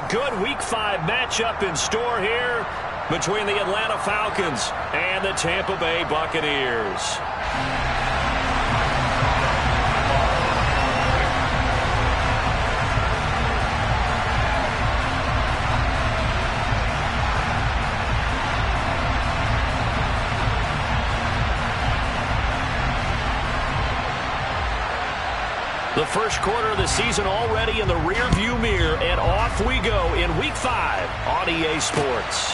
good Week 5 matchup in store here between the Atlanta Falcons and the Tampa Bay Buccaneers. The first quarter of the season already in the rearview mirror, and off we go in Week 5 on EA Sports.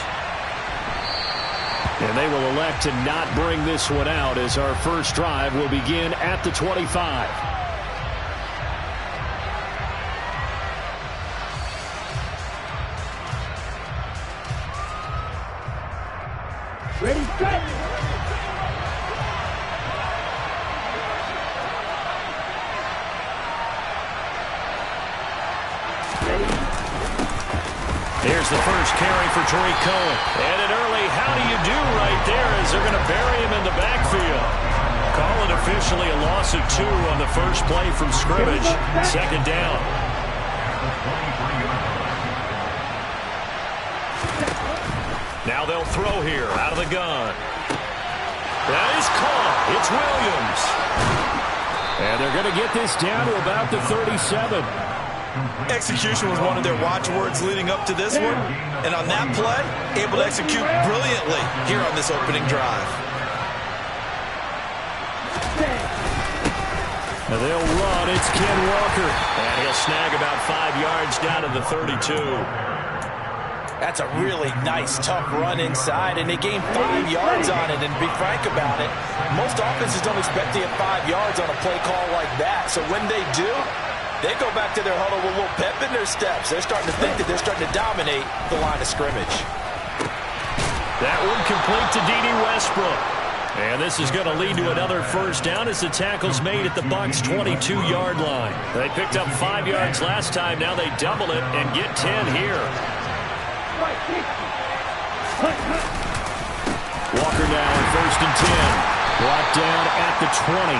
And they will elect to not bring this one out as our first drive will begin at the 25. Ready, set! Here's the first carry for Tariq Cohen. And an early how do you do right there as they're going to bury him in the backfield. Call it officially a loss of 2 on the first play from scrimmage. Second down. Now they'll throw here out of the gun. That is caught. It's Williams. And they're going to get this down to about the 37. Execution was one of their watchwords leading up to this one. And on that play, able to execute brilliantly here on this opening drive. And they'll run. It's Ken Walker. And he'll snag about 5 yards down to the 32. That's a really nice, tough run inside, and they gained 5 yards on it. And to be frank about it, most offenses don't expect to get 5 yards on a play call like that. So when they do, they go back to their huddle with a little pep in their steps. They're starting to think that they're starting to dominate the line of scrimmage. That one complete to D.D. Westbrook. And this is going to lead to another first down as the tackle's made at the Bucs' 22-yard line. They picked up 5 yards last time. Now they double it and get 10 here. Walker now on 1st and 10. Brought down at the 20.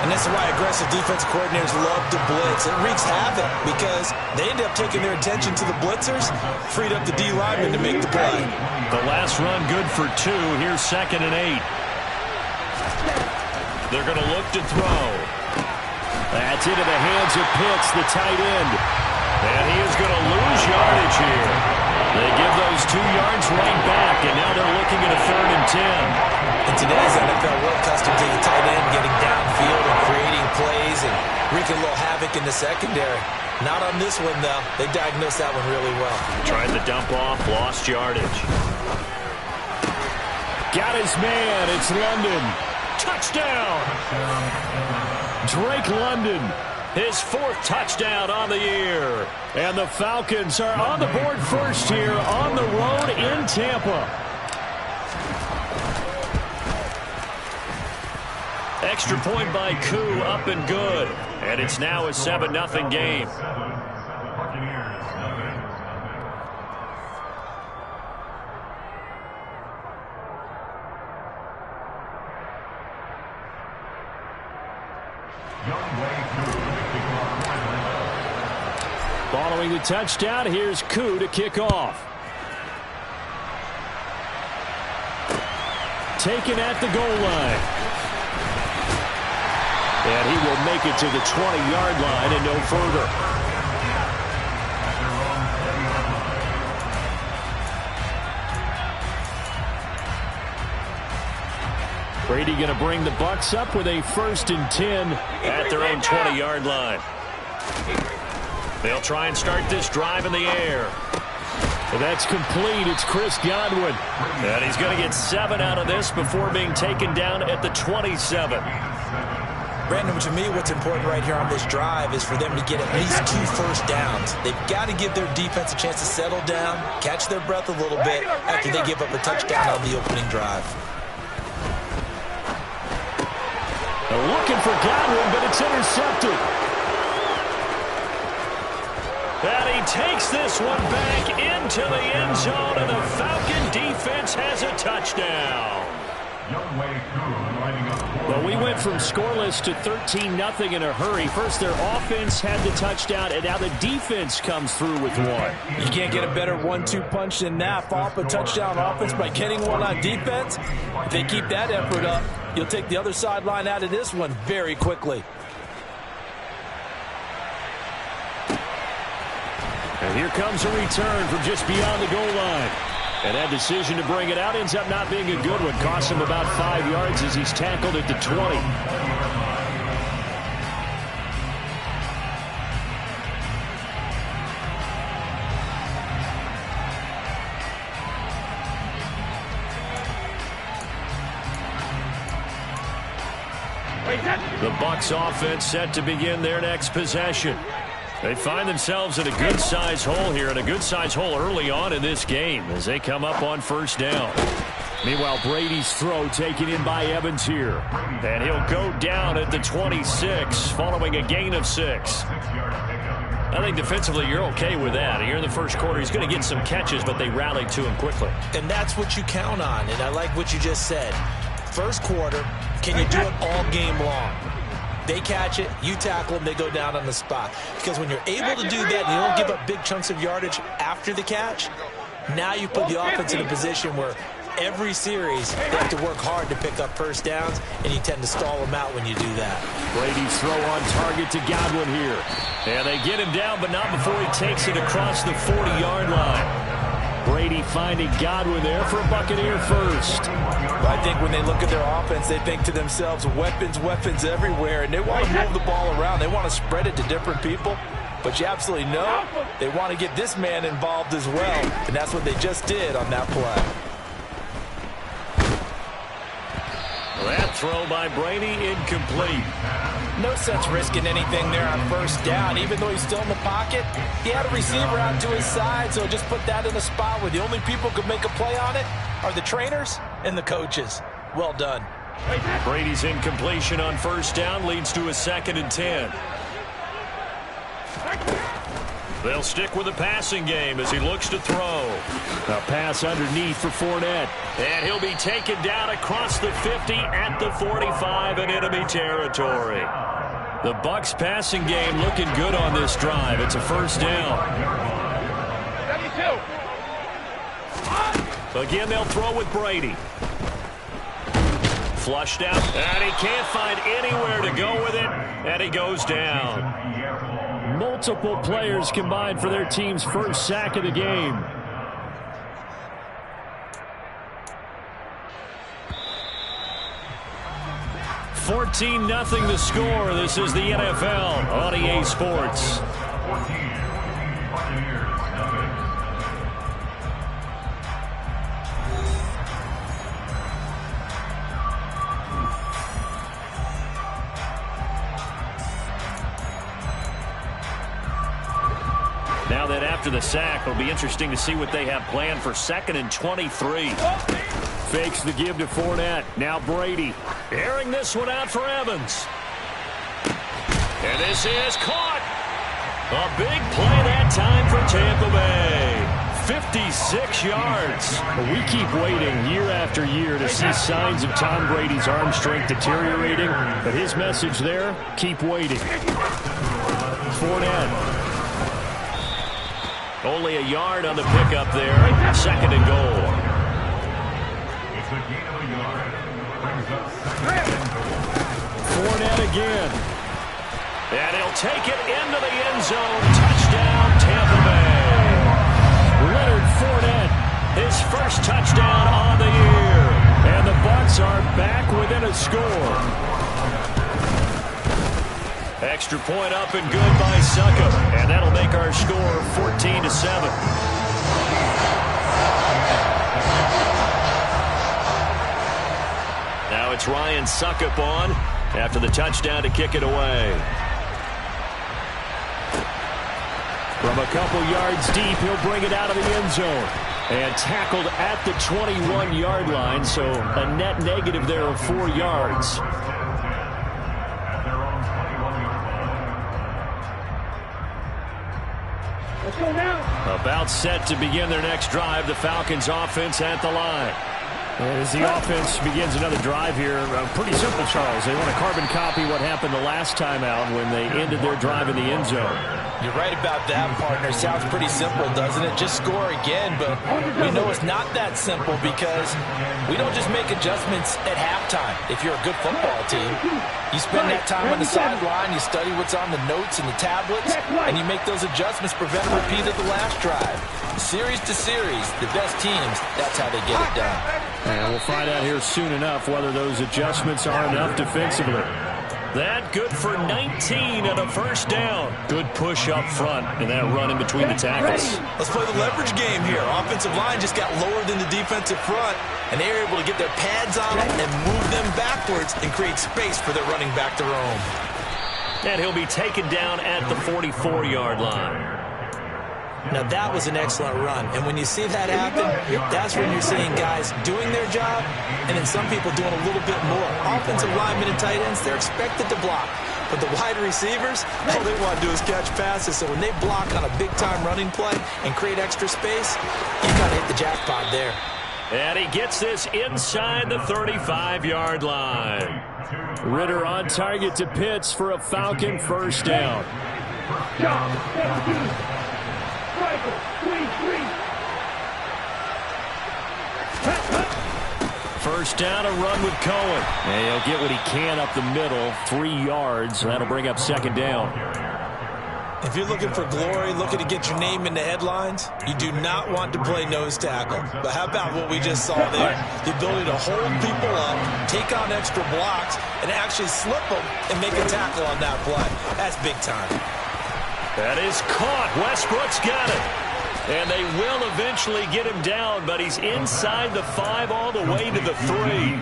And this is why aggressive defensive coordinators love to blitz. It wreaks havoc because they end up taking their attention to the blitzers, freed up the D lineman to make the play. The last run good for 2. Here's 2nd and 8. They're going to look to throw. That's into the hands of Pitts, the tight end. And he is going to lose yardage here. They give those 2 yards right back, and now they're looking at a 3rd and 10. In today's NFL, we're accustomed to the tight end getting downfield and creating plays and wreaking a little havoc in the secondary. Not on this one, though. They diagnosed that one really well. Tried the dump off, lost yardage. Got his man. It's London. Touchdown! Drake London. His 4th touchdown on the year. And the Falcons are on the board first here on the road in Tampa. Extra point by Koo, up and good. And it's now a 7-0 game. Following the touchdown, here's Koo to kick off. Taken at the goal line. And he will make it to the 20-yard line and no further. Brady going to bring the Bucs up with a 1st and 10 at their own 20-yard line. They'll try and start this drive in the air. And that's complete. It's Chris Godwin. And he's going to get 7 out of this before being taken down at the 27. Brandon, to me, what's important right here on this drive is for them to get at least 2 first downs. They've got to give their defense a chance to settle down, catch their breath a little bit after they give up a touchdown on the opening drive. They're looking for Godwin, but it's intercepted. And he takes this one back into the end zone, and the Falcon defense has a touchdown. Well, we went from scoreless to 13-0 in a hurry. First, their offense had the touchdown, and now the defense comes through with one. You can't get a better 1-2 punch than that. Follow up a touchdown offense by getting one on defense. If they keep that effort up, you'll take the other sideline out of this one very quickly. And here comes a return from just beyond the goal line. And that decision to bring it out ends up not being a good one. Costs him about 5 yards as he's tackled at the 20. The Bucs offense set to begin their next possession. They find themselves in a good-sized hole here, and a good-sized hole early on in this game as they come up on first down. Meanwhile, Brady's throw taken in by Evans here. And he'll go down at the 26 following a gain of 6. I think defensively you're okay with that. Here in the first quarter, he's going to get some catches, but they rallied to him quickly. And that's what you count on, and I like what you just said. First quarter, can you do it all game long? They catch it, you tackle them, they go down on the spot. Because when you're able to do that and you don't give up big chunks of yardage after the catch, now you put the offense in a position where every series they have to work hard to pick up first downs, and you tend to stall them out when you do that. Brady's throw on target to Godwin here. And they get him down, but not before he takes it across the 40-yard line. Brady finding Godwin there for a Buccaneer first. I think when they look at their offense, they think to themselves, weapons, weapons everywhere, and they want to move the ball around. They want to spread it to different people, but you absolutely know they want to get this man involved as well, and that's what they just did on that play. That throw by Brady incomplete. No sense risking anything there on first down. Even though he's still in the pocket, he had a receiver out to his side, so just put that in a spot where the only people who could make a play on it are the trainers and the coaches. Well done. Brady's incompletion on first down leads to a 2nd and 10. They'll stick with the passing game as he looks to throw. A pass underneath for Fournette. And he'll be taken down across the 50 at the 45 in enemy territory. The Bucs passing game looking good on this drive. It's a first down. Again, they'll throw with Brady. Flushed out, and he can't find anywhere to go with it, and he goes down. Multiple players combined for their team's first sack of the game. $14-0 the score. This is the NFL on EA Sports. Now that after the sack, it'll be interesting to see what they have planned for 2nd and 23. Fakes the give to Fournette. Now Brady airing this one out for Evans. And this is caught. A big play that time for Tampa Bay. 56 yards. We keep waiting year after year to see signs of Tom Brady's arm strength deteriorating. But his message there, keep waiting. Fournette. Only a yard on the pickup there. 2nd and goal. Fournette again. And he'll take it into the end zone. Touchdown, Tampa Bay. Leonard Fournette, his first touchdown on the year. And the Bucs are back within a score. Extra point up and good by Succop. And that'll make our score 14-7. Now it's Ryan Succop on after the touchdown to kick it away. From a couple yards deep, he'll bring it out of the end zone. And tackled at the 21-yard line, so a net negative there of 4 yards. Let's go now. About set to begin their next drive. The Falcons offense at the line. As the offense begins another drive here, pretty simple, Charles. They want to carbon copy what happened the last time out when they ended their drive in the end zone. You're right about that, partner. Sounds pretty simple, doesn't it? Just score again, but we know it's not that simple because we don't just make adjustments at halftime. If you're a good football team, you spend that time on the sideline, you study what's on the notes and the tablets, and you make those adjustments, prevent a repeat of the last drive. Series to series, the best teams, that's how they get it done. And we'll find out here soon enough whether those adjustments are enough defensively. That good for 19 and a first down. Good push up front and that run in between the tackles. Let's play the leverage game here. Offensive line just got lower than the defensive front, and they were able to get their pads on them and move them backwards and create space for their running back to roam. And he'll be taken down at the 44-yard line. Now, that was an excellent run. And when you see that happen, that's when you're seeing guys doing their job and then some people doing a little bit more. Offensive linemen and tight ends, they're expected to block. But the wide receivers, all they want to do is catch passes. So when they block on a big-time running play and create extra space, you got to hit the jackpot there. And he gets this inside the 35-yard line. Ritter on target to Pitts for a Falcon first down. First down, a run with Cohen. And he'll get what he can up the middle, 3 yards. That'll bring up second down. If you're looking for glory, looking to get your name in the headlines, you do not want to play nose tackle. But how about what we just saw there? The ability to hold people up, take on extra blocks, and actually slip them and make a tackle on that play. That's big time. That is caught. Westbrook's got it. And they will eventually get him down, but he's inside the 5 all the way to the 3.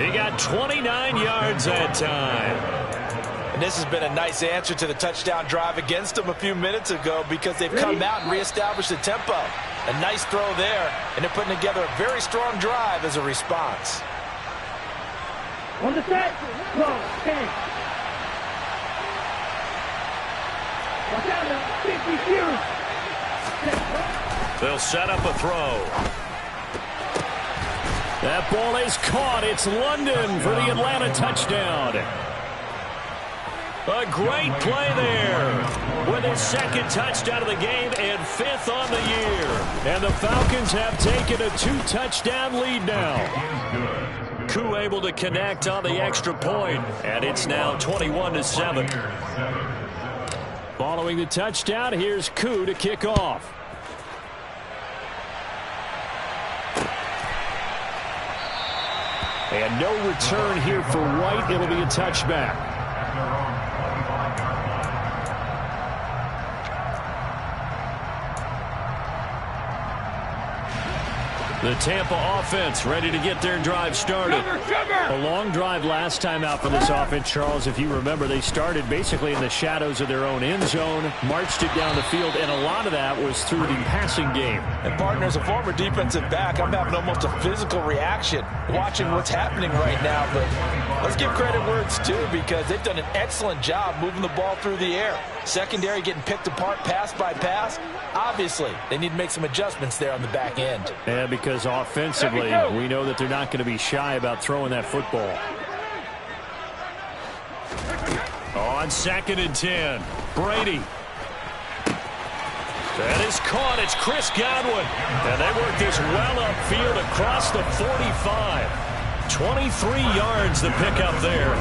He got 29 yards that time. And this has been a nice answer to the touchdown drive against them a few minutes ago because they've come out and reestablished the tempo. A nice throw there, and they're putting together a very strong drive as a response. On the set, go, 10. Watch out now, 50 years. They'll set up a throw. That ball is caught. It's London for the Atlanta touchdown. A great play there with his second touchdown of the game and 5th on the year. And the Falcons have taken a 2-touchdown lead now. Koo able to connect on the extra point, and it's now 21-7. Following the touchdown, here's Koo to kick off. And no return here for White. It'll be a touchback. The Tampa offense ready to get their drive started. A long drive last time out for this offense, Charles. If you remember, they started basically in the shadows of their own end zone, marched it down the field, and a lot of that was through the passing game. And, partner, as a former defensive back, I'm having almost a physical reaction watching what's happening right now. But let's give credit where it's due because they've done an excellent job moving the ball through the air. Secondary getting picked apart pass by pass. Obviously, they need to make some adjustments there on the back end. Yeah, because offensively, we know that they're not going to be shy about throwing that football. On 2nd and 10, Brady. That is caught. It's Chris Godwin. And they work this well upfield across the 45. 23 yards the pickup there.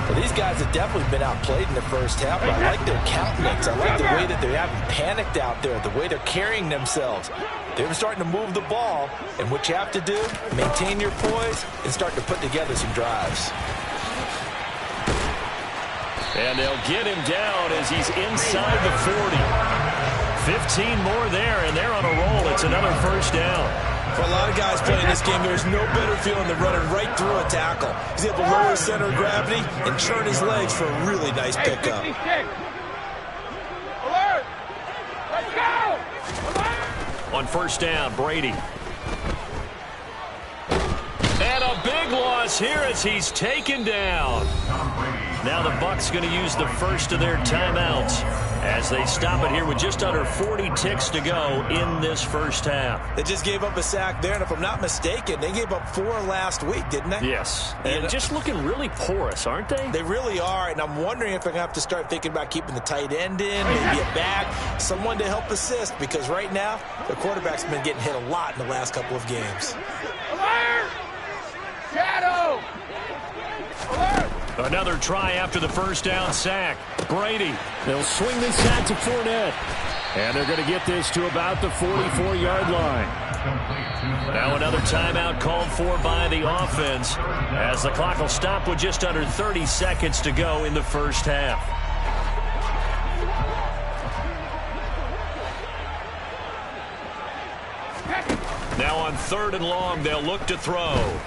Well, these guys have definitely been outplayed in the first half. I like their countenance. I like the way that they haven't panicked out there, the way they're carrying themselves. They're starting to move the ball, and what you have to do, maintain your poise and start to put together some drives. And they'll get him down as he's inside the 40. 15 more there, and they're on a roll. It's another first down. For a lot of guys playing this game, there's no better feeling than running right through a tackle. He's able to lower his center of gravity and churn his legs for a really nice pickup. Alert! Let's go! Alert! On first down, Brady. And a big loss here as he's taken down. Now the Bucs going to use the first of their timeouts. as they stop it here with just under 40 ticks to go in this first half. They just gave up a sack there, and if I'm not mistaken, they gave up 4 last week, didn't they? Yes, and just looking really porous, aren't they? They really are, and I'm wondering if they're going to have to start thinking about keeping the tight end in, maybe a back, someone to help assist, because right now, the quarterback's been getting hit a lot in the last couple of games. Alert! Shadow! Alert! Another try after the first down sack. Brady, they'll swing this out to Fournette. And they're going to get this to about the 44-yard line. Now another timeout called for by the offense, as the clock will stop with just under 30 seconds to go in the first half. Now on 3rd and long, they'll look to throw.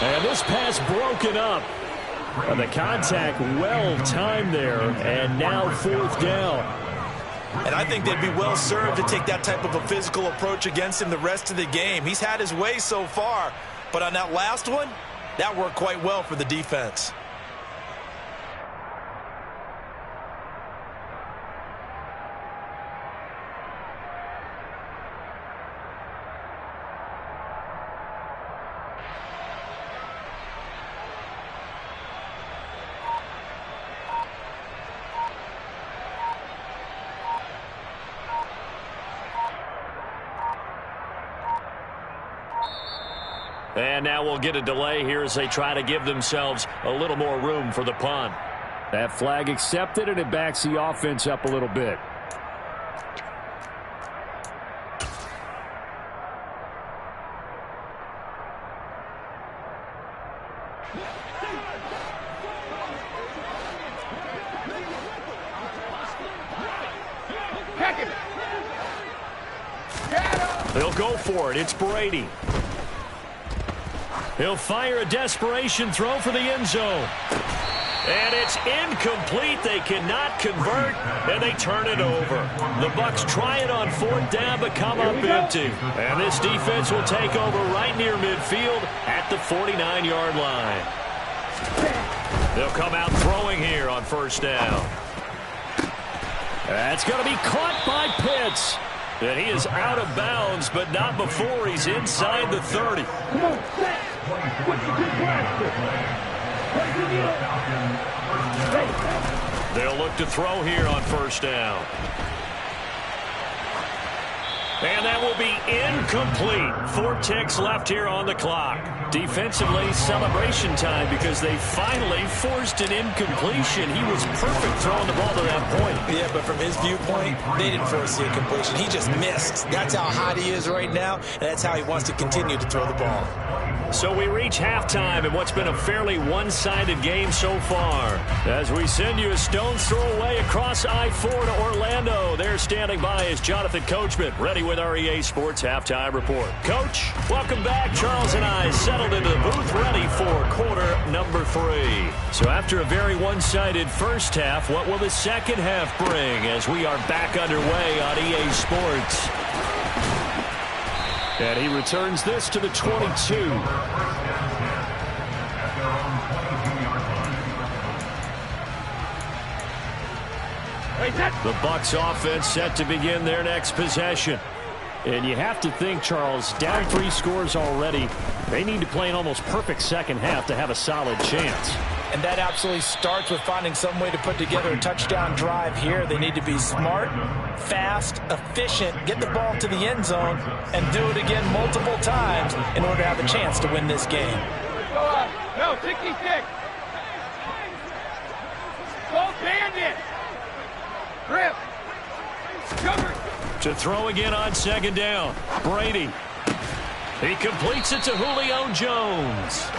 And this pass broken up. The contact well timed there, and now 4th down. And I think they'd be well served to take that type of a physical approach against him the rest of the game. He's had his way so far, but on that last one, that worked quite well for the defense. And now we'll get a delay here as they try to give themselves a little more room for the punt. That flag accepted, and it backs the offense up a little bit. They'll go for it. It's Brady. He'll fire a desperation throw for the end zone. And it's incomplete. They cannot convert, and they turn it over. The Bucs try it on 4th down, but come up empty. And this defense will take over right near midfield at the 49-yard line. They'll come out throwing here on 1st down. That's going to be caught by Pitts. And he is out of bounds, but not before he's inside the 30. Come on, set! They'll look to throw here on 1st down. And that will be incomplete. 4 ticks left here on the clock. Defensively, celebration time because they finally forced an incompletion. He was perfect throwing the ball to that point. Yeah, but from his viewpoint, they didn't force the incompletion. He just missed. That's how hot he is right now, and that's how he wants to continue to throw the ball. So we reach halftime in what's been a fairly one-sided game so far. As we send you a stone's throw away across I-4 to Orlando. There standing by is Jonathan Coachman, ready with our EA Sports Halftime Report. Coach, welcome back. Charles and I settled into the booth ready for quarter number 3. So after a very one-sided first half, what will the second half bring as we are back underway on EA Sports? And he returns this to the 22. The Bucs offense set to begin their next possession. And you have to think, Charles, down 3 scores already. They need to play an almost perfect second half to have a solid chance. And that absolutely starts with finding some way to put together a touchdown drive here. They need to be smart, fast, efficient, get the ball to the end zone, and do it again multiple times in order to have a chance to win this game. Go on. No, 66. Go bandit. Grip. Cover. To throw again on 2nd down. Brady. He completes it to Julio Jones.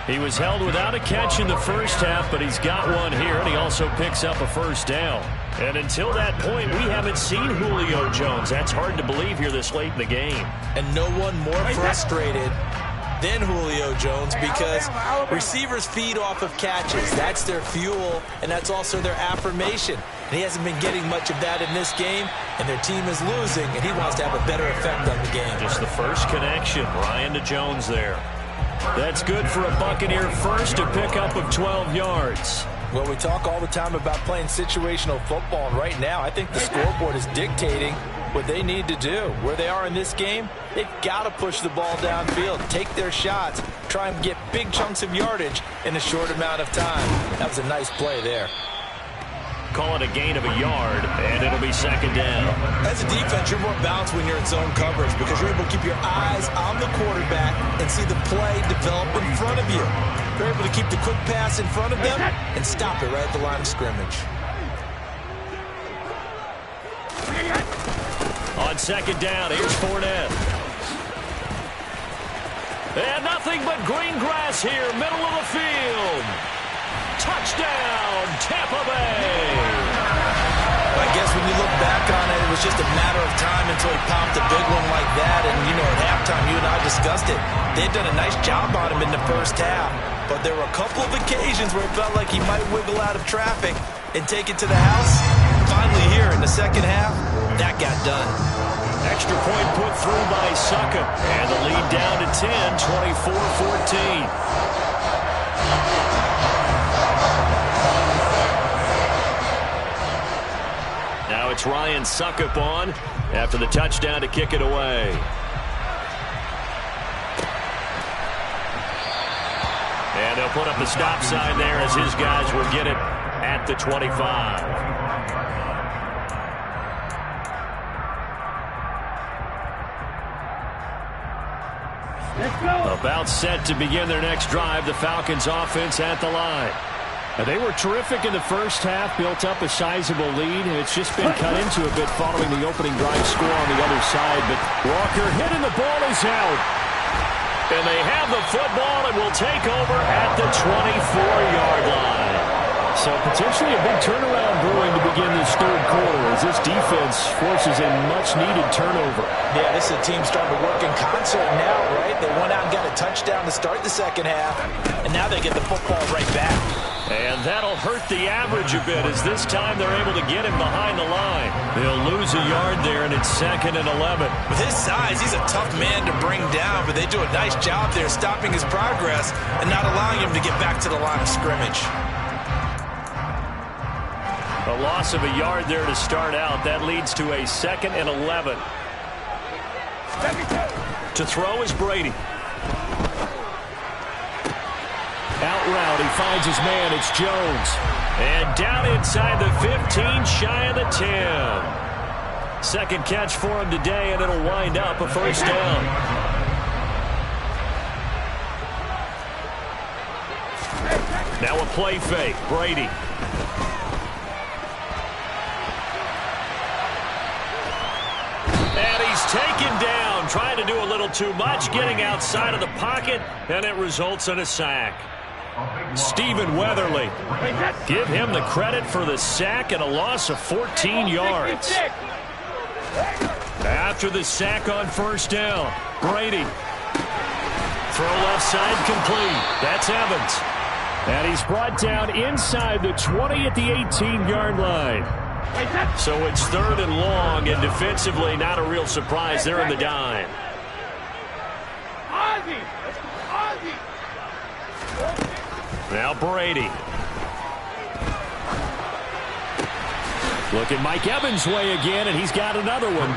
He was held without a catch in the first half, but he's got one here, and he also picks up a 1st down. And until that point, we haven't seen Julio Jones. That's hard to believe here this late in the game. And no one more frustrated than Julio Jones because receivers feed off of catches. That's their fuel, and that's also their affirmation. And he hasn't been getting much of that in this game, and their team is losing, and he wants to have a better effect on the game. Just the first connection, Ryan to Jones there. That's good for a Buccaneer first, a pickup of 12 yards. Well, we talk all the time about playing situational football, and right now I think the scoreboard is dictating what they need to do. Where they are in this game, they've got to push the ball downfield, take their shots, try and get big chunks of yardage in a short amount of time. That was a nice play there. Call it a gain of a yard, and it'll be second down. As a defense, you're more balanced when you're in zone coverage because you're able to keep your eyes on the quarterback and see the play develop in front of you. You're able to keep the quick pass in front of them and stop it right at the line of scrimmage. On second down, here's Fournette. And nothing but green grass here, middle of the field. Touchdown, Tampa Bay. I guess when you look back on it, it was just a matter of time until he popped a big one like that. And, you know, at halftime, you and I discussed it. They'd done a nice job on him in the first half. But there were a couple of occasions where it felt like he might wiggle out of traffic and take it to the house. Finally here in the second half, that got done. Extra point put through by Suckup. And the lead down to 10, 24-14. Now it's Ryan Suckup on after the touchdown to kick it away. And they'll put up the stop sign there as his guys will get it at the 25. Let's go. About set to begin their next drive, the Falcons offense at the line. They were terrific in the first half, built up a sizable lead, and it's just been cut into a bit following the opening drive score on the other side. But Walker hit and the ball is out. And they have the football and will take over at the 24-yard line. So potentially a big turnaround brewing to begin this third quarter as this defense forces a much-needed turnover. Yeah, this is a team starting to work in concert now, right? They went out and got a touchdown to start the second half, and now they get the football right back. And that'll hurt the average a bit as this time they're able to get him behind the line. They'll lose a yard there, and it's 2nd and 11. With his size, he's a tough man to bring down, but they do a nice job there stopping his progress and not allowing him to get back to the line of scrimmage. A loss of a yard there to start out. That leads to a 2nd and 11. To throw is Brady. Out route, he finds his man. It's Jones. And down inside the 15, shy of the 10. Second catch for him today, and it'll wind up a first down. Now a play fake. Brady. And he's taken down, trying to do a little too much, getting outside of the pocket, and it results in a sack. Stephen Weatherly. Give him the credit for the sack and a loss of 14 yards. After the sack on first down, Brady. Throw left side complete. That's Evans. And he's brought down inside the 20 at the 18-yard line. So it's 3rd and long, and defensively not a real surprise. They're in the dime. Now Brady. Looking Mike Evans' way again, and he's got another one.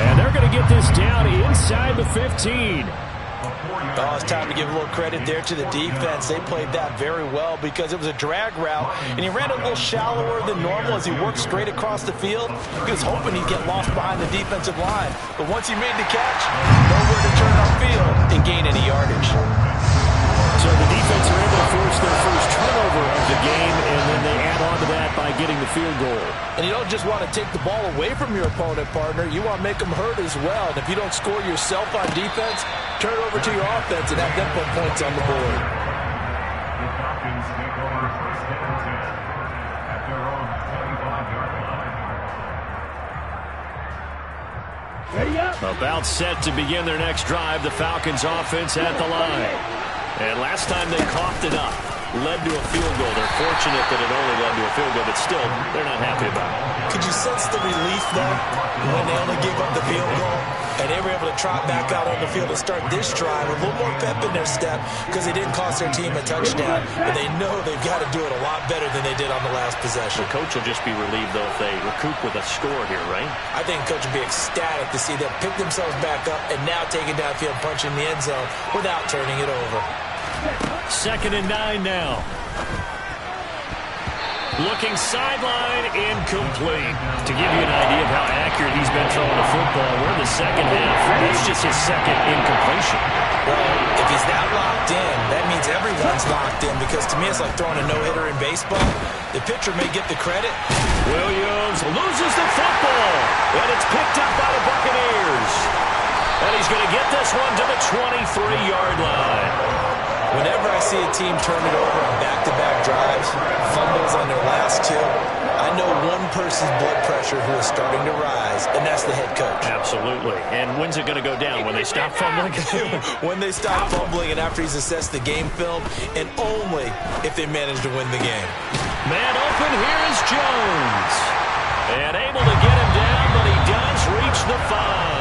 And they're going to get this down inside the 15. Oh, it's time to give a little credit there to the defense. They played that very well because it was a drag route, and he ran a little shallower than normal as he worked straight across the field. He was hoping he'd get lost behind the defensive line. But once he made the catch, nowhere to turn upfield and gain any yardage. So the defense are able to force their first turnover of the game, and then they add on to that by getting the field goal. And you don't just want to take the ball away from your opponent, partner. You want to make them hurt as well. And if you don't score yourself on defense, turn it over to your offense and have them put points on the board. About set to begin their next drive, the Falcons offense at the line. And last time they coughed it up. led to a field goal. They're fortunate that it only led to a field goal, but still, they're not happy about it. Could you sense the relief, though, when they only gave up the field goal? And they were able to trot back out on the field and start this drive with a little more pep in their step because they didn't cost their team a touchdown. But they know they've got to do it a lot better than they did on the last possession. The coach will just be relieved, though, if they recoup with a score here, right? I think the coach will be ecstatic to see them pick themselves back up and now take it downfield, punching the end zone without turning it over. 2nd and 9 now. Looking sideline, incomplete. To give you an idea of how accurate he's been throwing the football, we're in the second half. That's just his second incompletion. Well, if he's that locked in, that means everyone's locked in, because to me it's like throwing a no-hitter in baseball. The pitcher may get the credit. Williams loses the football, and it's picked up by the Buccaneers. And he's going to get this one to the 23-yard line. Whenever I see a team turn it over on back-to-back drives, fumbles on their last two, I know one person's blood pressure who is starting to rise, and that's the head coach. Absolutely. And when's it going to go down? When they stop fumbling? When they stop fumbling and after he's assessed the game film, and only if they manage to win the game. Man open, here is Jones. And able to get him down, but he does reach the 5.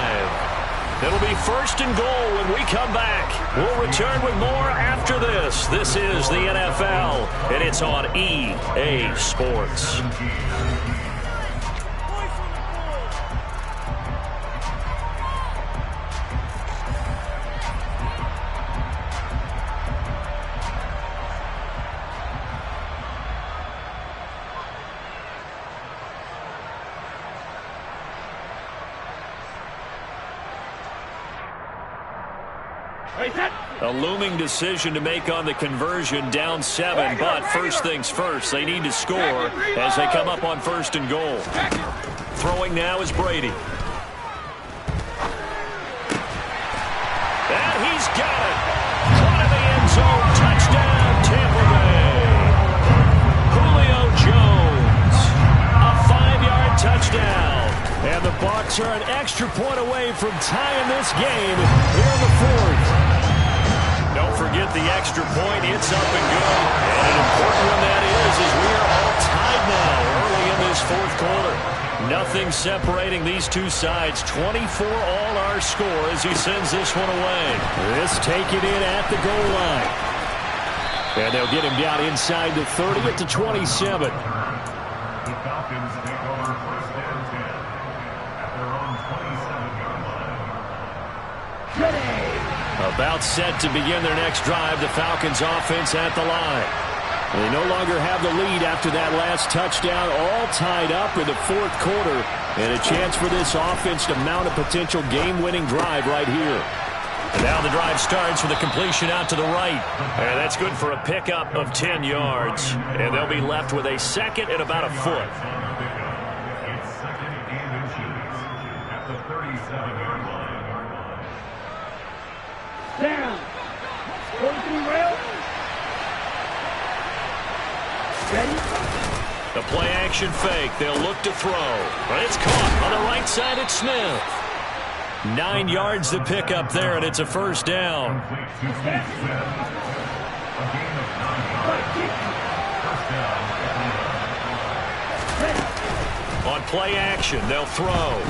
It'll be 1st and goal when we come back. We'll return with more after this. This is the NFL, and it's on EA Sports. A looming decision to make on the conversion, down 7, but first things first, they need to score as they come up on 1st and goal. Throwing now is Brady. And he's got it. One in the end zone, touchdown, Tampa Bay. Julio Jones, a 5-yard touchdown. And the Bucs are an extra point away from tying this game here in the 4th. Don't forget the extra point. It's up and good. And an important one that is we are all tied now early in this 4th quarter. Nothing separating these two sides. 24 all our score as he sends this one away. This taken in at the goal line. And they'll get him down inside the 30 at the 27. The Falcons take over 1st and 10 at their own 27-yard line. Ready. About set to begin their next drive, the Falcons offense at the line. They no longer have the lead after that last touchdown, all tied up in the 4th quarter, and a chance for this offense to mount a potential game-winning drive right here. And now the drive starts with a completion out to the right. And that's good for a pickup of 10 yards. And they'll be left with a 2nd and about a foot. It's 2nd and inches at the 37-yard line. Down. Going to the rail. Ready? The play action fake. They'll look to throw. But it's caught on the right side at Smith. 9 yards to pick up there, and it's a 1st down. On play action, they'll throw.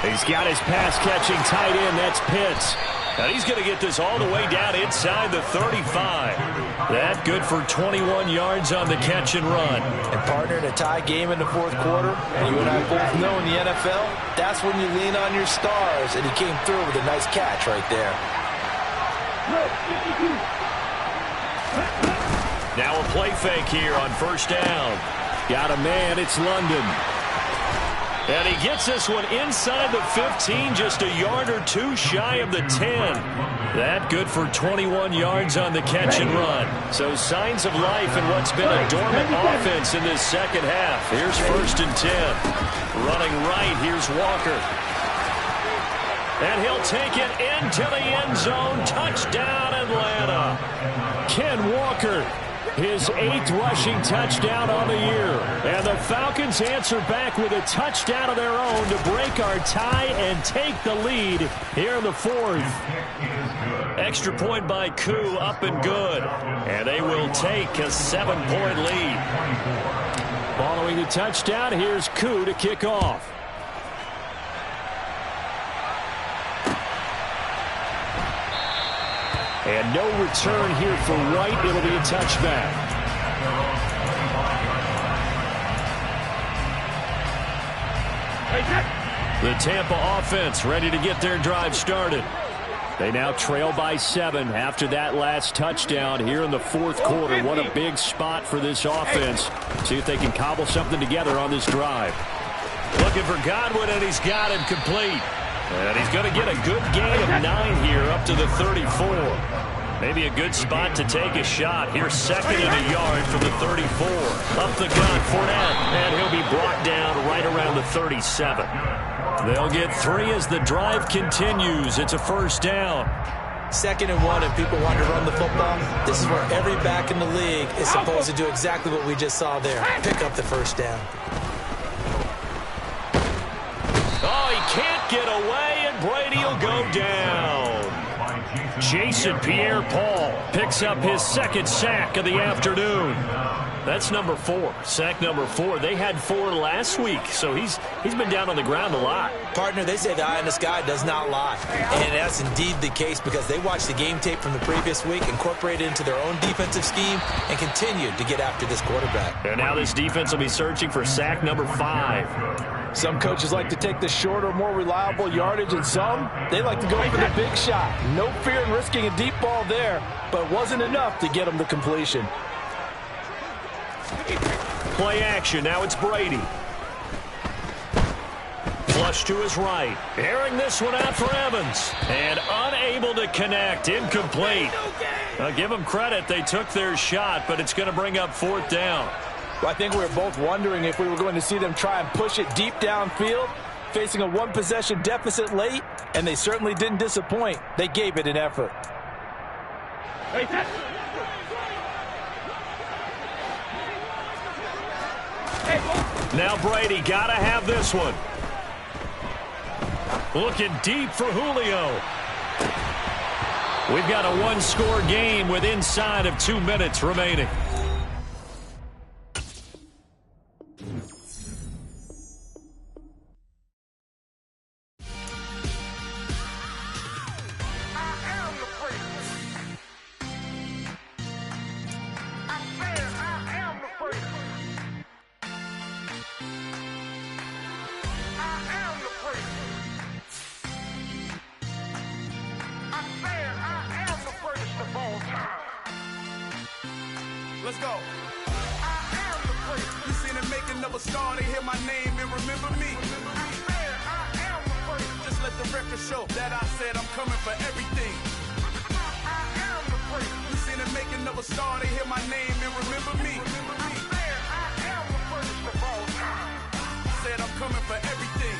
He's got his pass-catching tight end. That's Pitts. And he's going to get this all the way down inside the 35. That good for 21 yards on the catch and run. And partner, in a tie game in the 4th quarter, and you and I both know in the NFL, that's when you lean on your stars. And he came through with a nice catch right there. Now a play fake here on 1st down. Got a man, it's London. And he gets this one inside the 15, just a yard or two shy of the 10. That good for 21 yards on the catch and run. So signs of life in what's been a dormant offense in this 2nd half. Here's 1st and 10. Running right, here's Walker. And he'll take it into the end zone. Touchdown, Atlanta. Ken Walker, his 8th rushing touchdown on the year. And the The Falcons answer back with a touchdown of their own to break our tie and take the lead here in the fourth. Extra point by Koo, up and good. And they will take a 7-point lead. Following the touchdown, here's Koo to kick off. And no return here for White. It'll be a touchback. The Tampa offense ready to get their drive started. They now trail by 7 after that last touchdown here in the fourth quarter. What a big spot for this offense. See if they can cobble something together on this drive. Looking for Godwin, and he's got him complete. And he's going to get a good gain of 9 here up to the 34. Maybe a good spot to take a shot. Here's 2nd and a yard from the 34. Up the gun, Fournette, and he'll be brought down right around the 37. They'll get 3 as the drive continues. It's a first down. 2nd and 1, and people want to run the football. This is where every back in the league is supposed to do exactly what we just saw there. Pick up the first down. Oh, he can't get away, and Brady will go down. Jason Pierre-Paul picks up his 2nd sack of the afternoon. That's number 4. Sack number 4. They had 4 last week, so he's been down on the ground a lot. Partner, they say the eye in the sky does not lie. And that's indeed the case because they watched the game tape from the previous week, incorporated it into their own defensive scheme, and continued to get after this quarterback. And now this defense will be searching for sack number 5. Some coaches like to take the shorter, more reliable yardage, and some, they like to go for the big shot. No fear in risking a deep ball there, but it wasn't enough to get them to completion. Play action. Now it's Brady. Flush to his right. Airing this one out for Evans. And unable to connect. Incomplete. Give them credit. They took their shot, but it's going to bring up 4th down. Well, I think we were both wondering if we were going to see them try and push it deep downfield, facing a 1-possession deficit late, and they certainly didn't disappoint. They gave it an effort. Now Brady got to have this one. Looking deep for Julio. We've got a 1-score game with inside of 2 minutes remaining. Let's go. I am the great. You seen it making of a star. They hear my name and remember me. I am the great. Just let the record show that I said I'm coming for everything. I am the great. You seen it making of a star. They hear my name and remember me. I am the greatest of all time. Said I'm coming for everything.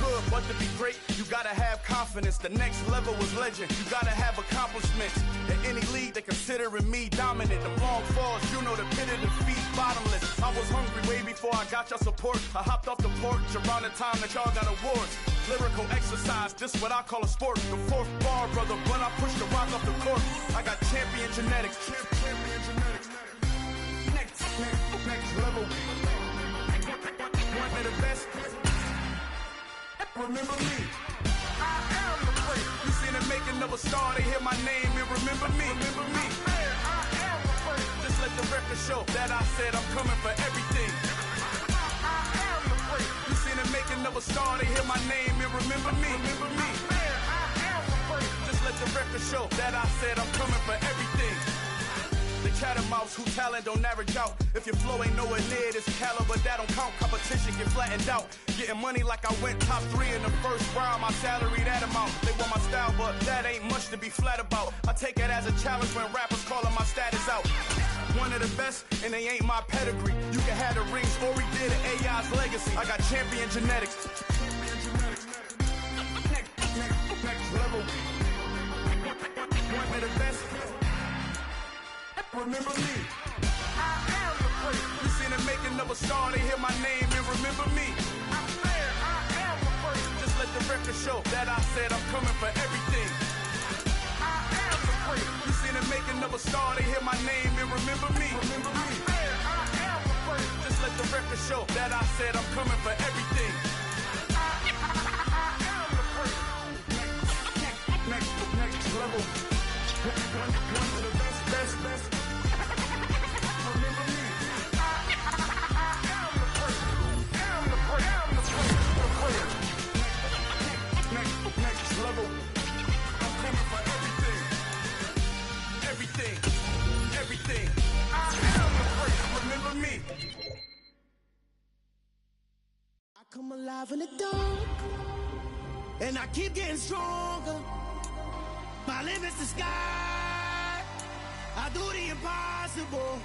Good, but to be great, you gotta have confidence. The next level was legend. You gotta have accomplishments. In any league, they considering me dominant. The long falls, you know the pit of defeat, bottomless. I was hungry way before I got your support. I hopped off the porch around the time that y'all got awards. Lyrical exercise, this what I call a sport. The 4th bar, brother, when I push the rock off the court. I got champion genetics. Champion genetics. Next level. One of the best. Remember me. I am the great. You seen it making of a star. They hear my name and remember me. Remember me. I am the great. Just let the record show that I said I'm coming for everything. I am the great. You seen it making of a star. They hear my name and remember me. Remember me. I am the great. Just let the record show that I said I'm coming for everything. The chattermouths who talent don't average out. If your flow ain't nowhere near this caliber, that don't count. Competition get flattened out. Getting money like I went top 3 in the first round. My salary that amount. They want my style, but that ain't much to be flat about. I take it as a challenge when rappers calling my status out. One of the best, and they ain't my pedigree. You can have the rings, or we did it, AI's legacy. I got champion genetics. Next level. One of the best. Remember me. I am the great. You seen it making making of a star, they hear my name and remember me. I swear I am the first. Just let the record show that I said I'm coming for everything. I am the first. You see the making of a star, they hear my name and remember me. Remember me. I swear I am the first. Just let the record show that I said I'm coming for everything. I am the first. Next level. One of the best. Remember me. Next level. I'm coming for everything. I am the first. Remember me. I come alive in the dark, and I keep getting stronger. My limit's the sky. I do the impossible.